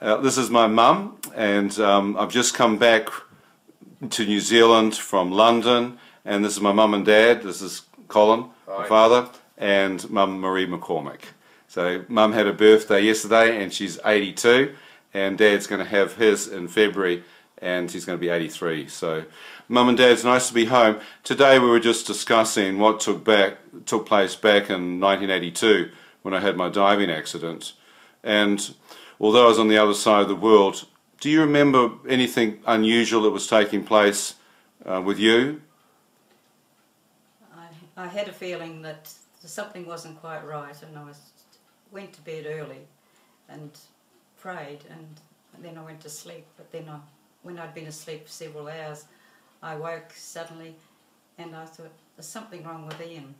This is my mum, and I've just come back to New Zealand from London, and this is my mum and dad. This is Colin, my father, and mum Marie McCormack. So mum had a birthday yesterday and she's 82, and dad's going to have his in February and he's going to be 83. So mum and dad, it's nice to be home. Today we were just discussing what took place back in 1982 when I had my diving accident. And although I was on the other side of the world, do you remember anything unusual that was taking place with you? I had a feeling that something wasn't quite right, and I went to bed early and prayed, and then I went to sleep. But then when I'd been asleep for several hours, I woke suddenly and I thought, there's something wrong with Ian.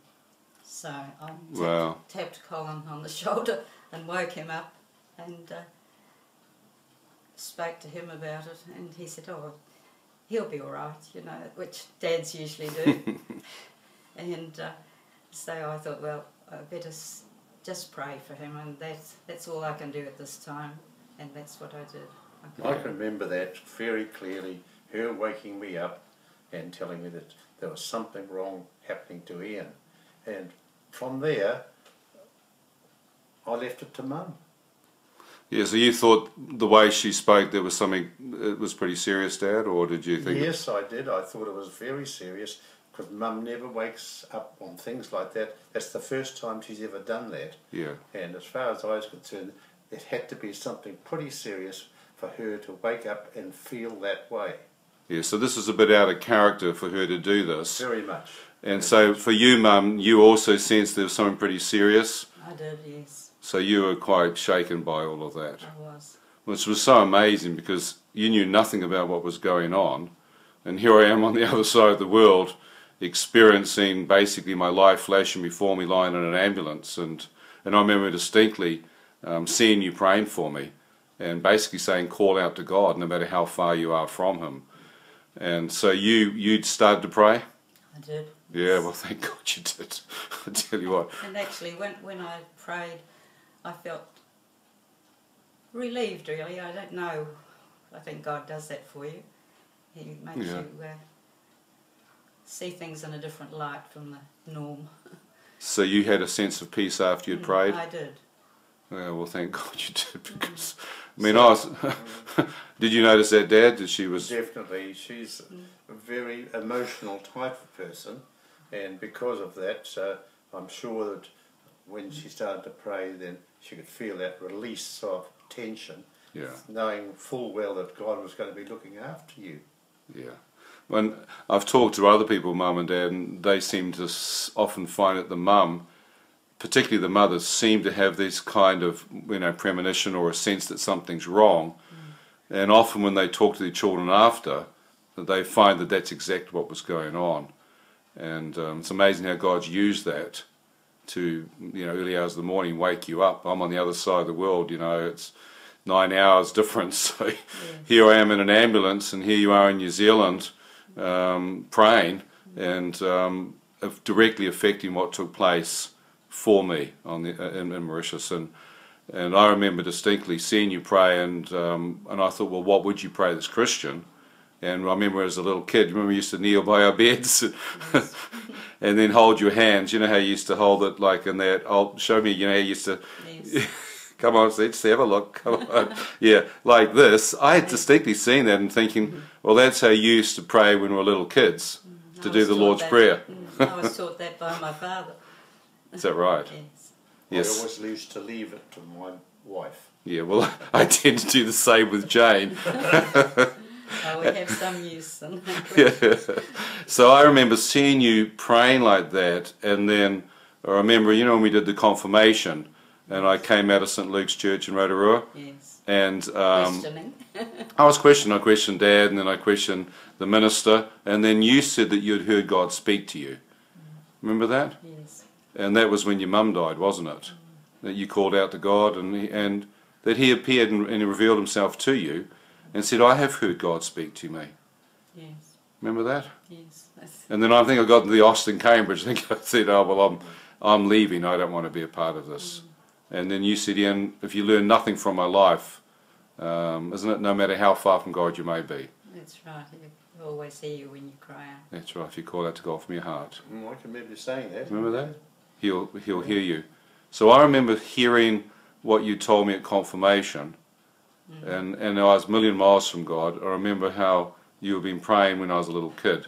So I tapped Colin on the shoulder and woke him up and spoke to him about it, and he said, oh, he'll be all right, you know, which dads usually do. And so I thought, well, I better just pray for him, and that's all I can do at this time, and that's what I did. I can remember that very clearly, her waking me up and telling me that there was something wrong happening to Ian. And from there, I left it to Mum. Yeah, so you thought the way she spoke there was something, it was pretty serious, Dad, or did you think... Yes, I did. I thought it was very serious, because Mum never wakes up on things like that. That's the first time she's ever done that. Yeah. And as far as I was concerned, it had to be something pretty serious for her to wake up and feel that way. Yeah, so this is a bit out of character for her to do this. Very much. And so for you, Mum, you also sensed there was something pretty serious? I did, yes. So you were quite shaken by all of that? I was. Which was so amazing, because you knew nothing about what was going on, and here I am on the other side of the world experiencing basically my life flashing before me, lying in an ambulance. And I remember distinctly seeing you praying for me and basically saying, call out to God no matter how far you are from Him. And so you'd started to pray? I did. Yeah, well, thank God you did. I tell you what. And actually, when I prayed, I felt relieved, really. I don't know. I think God does that for you. He makes you see things in a different light from the norm. So you had a sense of peace after you'd prayed? I did. Yeah, well, thank God you did, because, I mean, did you notice that, Dad, that she was... Definitely. She's a very emotional type of person, and because of that, I'm sure that when she started to pray, then she could feel that release of tension, knowing full well that God was going to be looking after you. Yeah. When I've talked to other people, Mum and Dad, and they seem to often find that the mum, particularly the mothers, seem to have this kind of, you know, premonition or a sense that something's wrong. And often when they talk to their children after, they find that that's exactly what was going on. And it's amazing how God's used that to, you know, early hours of the morning wake you up. I'm on the other side of the world, you know, it's 9 hours difference. So here I am in an ambulance, and here you are in New Zealand praying and directly affecting what took place for me in Mauritius. And I remember distinctly seeing you pray, and I thought, well, what would you pray that's Christian? And I remember as a little kid, you remember we used to kneel by our beds and then hold your hands. You know how you used to hold it like in that, show me, you know how you used to, come on, let's have a look, come on. Yeah, like this. I had distinctly seen that and thinking, well, that's how you used to pray when we were little kids, to do the Lord's Prayer. I was taught that by my father. Is that right? Yes. I always used to leave it to my wife. Yeah, well, I tend to do the same with Jane. Oh, we have some use in that. So I remember seeing you praying like that, and then I remember, you know, when we did the confirmation, and I came out of St. Luke's Church in Rotorua. Yes. And questioning. I was questioning. I questioned Dad, and then I questioned the minister, and then you said that you had heard God speak to you. Remember that? Yes. And that was when your mum died, wasn't it? That you called out to God, and that He appeared and He revealed Himself to you, and said, I have heard God speak to me. Yes. Remember that? Yes. And then I think I got to the Austin, Cambridge, and I said, oh, well, I'm leaving, I don't want to be a part of this. And then you said, Ian, if you learn nothing from my life, isn't it? No matter how far from God you may be. That's right. He'll always hear you when you cry out. That's right, if you call out to God from your heart. I can remember you saying that. Remember that? He'll hear you. So I remember hearing what you told me at confirmation, and I was a million miles from God. I remember how you had been praying when I was a little kid.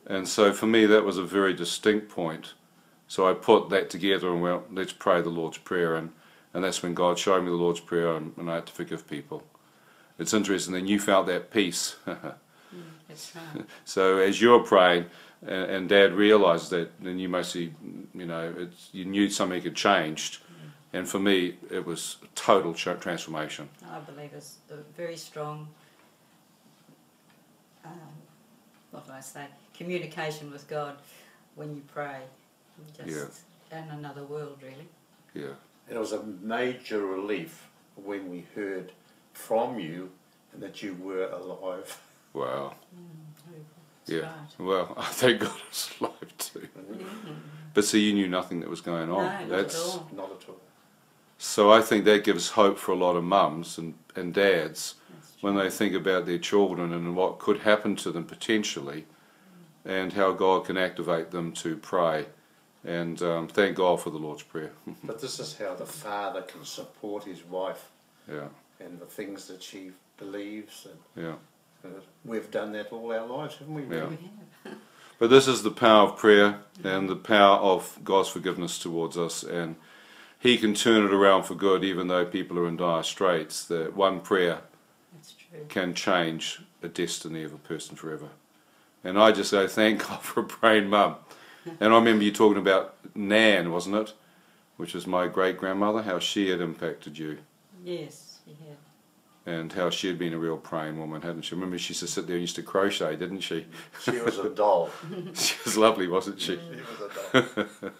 And so for me that was a very distinct point. So I put that together and went, let's pray the Lord's Prayer, and that's when God showed me the Lord's Prayer, and I had to forgive people. It's interesting, then you felt that peace. That's right. So as you're praying, and Dad realised that, then you mostly, you know, you knew something had changed. And for me, it was a total transformation. I believe it's a very strong, what do I say, communication with God when you pray. You're just in another world, really. Yeah. It was a major relief when we heard from you and that you were alive. Wow. That's Yeah. right. Well, I thank God I was alive too. But see, you knew nothing that was going on. No, not at all. Not at all. So I think that gives hope for a lot of mums and dads That's when they think about their children and what could happen to them potentially, and how God can activate them to pray. And thank God for the Lord's Prayer. But this is how the father can support his wife Yeah, and the things that she believes. And yeah. we've done that all our lives, haven't we? Yeah. Really? We have. But this is the power of prayer and the power of God's forgiveness towards us, and He can turn it around for good even though people are in dire straits. That one prayer That's true. can change the destiny of a person forever. And I just say thank God for a praying mum. And I remember you talking about Nan, wasn't it? Which was my great-grandmother, how she had impacted you. Yes, he had. And how she had been a real praying woman, hadn't she? Remember she used to sit there and used to crochet, didn't she? She was a doll. She was lovely, wasn't she? She was a doll.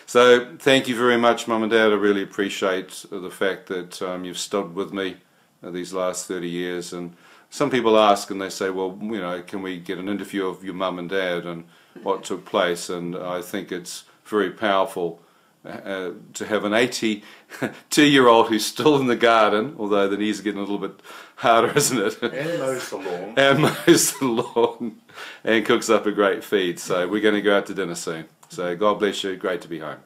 So thank you very much, Mum and Dad. I really appreciate the fact that you've stood with me these last 30 years. And some people ask and they say, well, you know, can we get an interview of your Mum and Dad and what took place? And I think it's very powerful to have an 82-year-old who's still in the garden, although the knees are getting a little bit harder, isn't it? And mows the lawn. And mows the lawn and cooks up a great feed. So we're going to go out to dinner soon. So God bless you. Great to be home.